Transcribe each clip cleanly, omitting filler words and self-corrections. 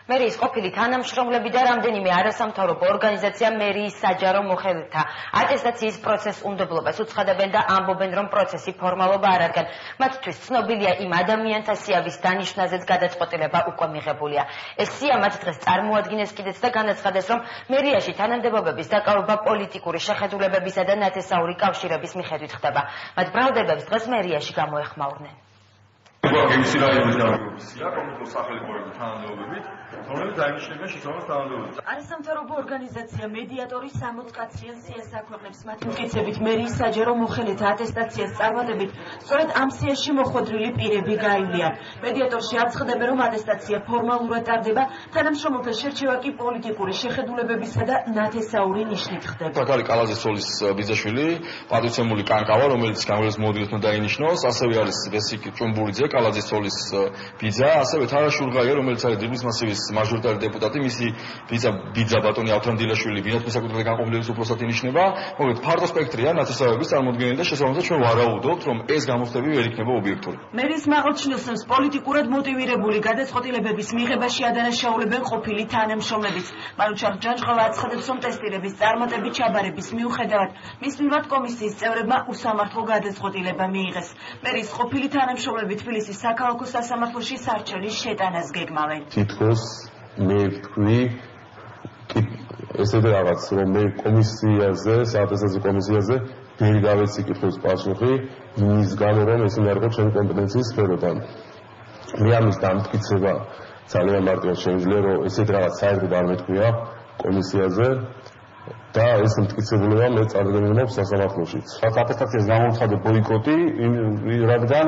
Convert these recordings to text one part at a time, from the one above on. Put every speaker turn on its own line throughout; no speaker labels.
მერიის ყოფილი თანამშრომლები და რამდენიმე არასამთავრობო ორგანიზაცია მერიის საჯარო მოხელეთა ატესტაციის პროცესს უნდობლობას უცხადებენ და ამბობენ, რომ პროცესი ფორმალობა არ არგან. მათთვის ცნობილია იმ ადამიანთა სიავის დანიშვნაზეც გადაწყვეტილება უკვე მიღებულია. ეს სია მათ დღეს წარმოადგინეს კიდეც და განაცხადეს, რომ მერიაში თანამდებობების დაკავება პოლიტიკური შეხედულებებისა და ნათესაური კავშირების მიხედვით ხდება. მათ ბრალდებებს დღეს მერიაში გამოეხმაურნენ.
გემსი რაიონის გამგეობისია კონკრეტულ სახელმწიფოების თანამდებობებით, რომელიც დაინიშნება შესაბამის თანამდებობებით.
არასამთავრობო ორგანიზაცია მედიატორი 60 კაციან სიას აქვეყნებს. მათი მტკიცებით მერიის საჯარო მოხელეთა ატესტაციას წარმატებით სწორედ ამ სიაში მოხვედრილი პირები გაივლიან. მედიატორში აცხადებენ, რომ ატესტაცია ფორმალურად ტარდება, თანამშრომელთა შერჩევა კი პოლიტიკური შეხედულებებისა და ნათესაური ნიშნით ხდება.
აქ არის კალაზის-სოლის ბიძაშვილი, პატივცემული კანკავა, რომელიც გამგეობის მოადგილედ უნდა დაინიშნოს, ასევე არის ვესიკ ჭუმბურიძე, კალაზის-სოლის ბიძა, ასევე თარა შურღაია, რომელიც არის დილის მასივის მაჟორიტარი დეპუტატი, მისი ბიძა ბატონი ავთანდილაშვილი ბინათმის საკუთრებად განყოფილების უფროსად ინიშნება. მოკლედ ფართო სპექტრია ნათესავების წარმოდგენილი და შესაბამისად ჩვენ ვარაუდობთ, რომ ეს გამოცდები ვერ იქნება ობიექტური.
მერიის მაღალჩინოსნებს პოლიტიკურად მოტივირებული გადაწყვეტილებების მიღებაში ადანაშაულებენ ყოფილი თანამშრომლებიც. მანუჩარ ჯანჯღალა აცხადებს, რომ ტესტირების წარმატებით ჩაბარების მიუხედავად მის მიმართ კომისიის წევრებმა უსამართლო გადაწყვეტილება მიიღეს. მერიის ყოფილი თანამშრომლები თბილისის საქალაქო სასამართლოში სარჩელის შეტანას გეგმავენ.
თითქოს მე ვთქვი ესეთი რაღაც, რომ მე კომისიაზე, საატესტაციო კომისიაზე ვერ გავეცი კითხვის პასუხი, იმის გამო, რომ ეს არ იყო ჩემი კომპეტენციის სფეროდან. მე ამის დამტკიცება ძალიან მარტივად შეიძლება, რომ ესეთი რაღაც საერთოდ არ მეთქვია კომისიაზე და ეს მტკიცებულება მე წარდგენილობ სასამართლოშიც.
ატესტაციას გამოუცხადე ბოიკოტი, რადგან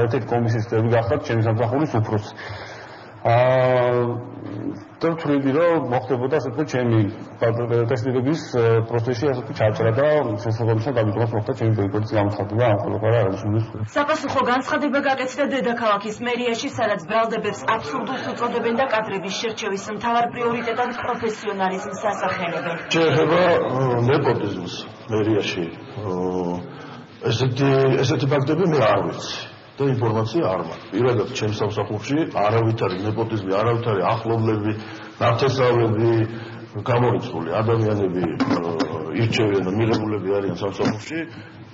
ერთ-ერთი კომისიის წევრი გახდათ ჩემი სამსახურის უფროსი. და ვთვლი, რომ მოხდებოდა ასე თქო ჩემი ტესტირების პროცესში ასე თქო ჩაჭრა და შესაბამისად ამიტომაც მოხდა ჩემი ბოიკოტის გამოცხადება ამ ყველაფერა აღნიშნულის.
საპასუხო განცხადება გაკეთდა დედაქალაქის მერიაში, სადაც ბრალდებებს აბსურდულს უწოდებენ და კადრების შერჩევის მთავარ პრიორიტეტად პროფესიონალიზმს ასახელებენ.
შეეხება ნეპოტიზმს მერიაში. ესეთი ფაქტები მე არ ვიცი. და ინფორმაცია არ მაქვს. პირადად ჩემს სამსახურში არავითარი ნეპოტიზმი, არავითარი ახლობლები, ნათესავები, გამორიცხული ადამიანები ირჩევიან და მიღებულები არიან სამსახურში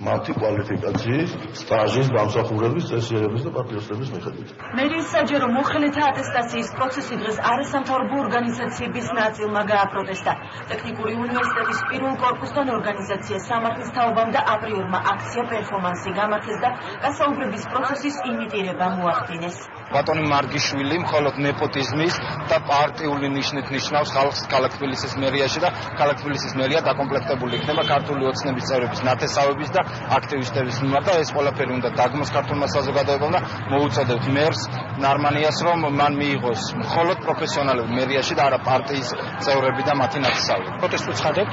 მათი კვალიფიკაციის, სტაჟის, დამსახურების, წესიერების და პატიოსნების მიხედვით.
მერიის საჯარო მოხელეთა ატესტაციის პროცესი დღეს არასამთავრობო ორგანიზაციების ნაწილმა გააპროტესტა. ტექნიკური უნივერსიტეტის პირველ კორპუსთან ორგანიზაცია სამართლის თაობამ და აპრიორმა აქცია პერფორმანსი გამართეს და გასაუბრების პროცესის იმიტირება მოახდინეს.
ბატონი მარგიშვილი მხოლოდ ნეპოტიზმის და პარტიული ნიშნით ნიშნავს ხალხს ქალაქ თბილისის მერიაში და ქალაქ თბილისის მერია დაკომპლექტებული იქნება ქართული ოცნების წევრების ნათესავების და აქტივისტების მიმართ და ეს ყველაფერი უნდა დაგმოს ქართულმა საზოგადოებამ და მოუწოდებთ მერს ნარმანიას, რომ მან მიიღოს მხოლოდ პროფესიონალები მერიაში და არა პარტიის წევრები და მათი ნათესავები.
პროტესტს უცხადებთ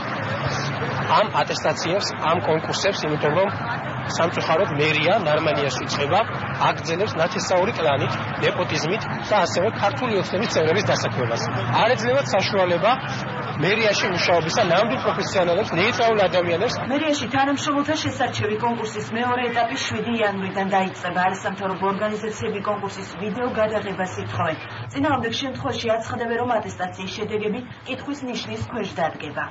ამ ატესტაციებს, ამ კონკურსებს, იმიტომ რომ სამწუხაროდ მერია ნარმანიას უწყება აგრძელებს ნათესაური კლანით, ნეპოტიზმით და ასევე ქართული ოცნების წევრების დასაქმებას. არ ეძლევათ საშუალება მერიაში მუშაობისა ნამდვილ პროფესიონალებს, ნეიტრალურ ადამიანებს.
მერიაში თანამშრომელთა შესარჩევი კონკურსის მეორე ეტაპი 7 იანვრიდან დაიწყება. არასამთავრობო ორგანიზაციები კონკურსის ვიდეო გადაღებას ითხოვენ. წინააღმდეგ შემთხვევაში აცხადებენ, რომ ატესტაციის შედეგები კითხვის ნიშნის ქვეშ დადგება.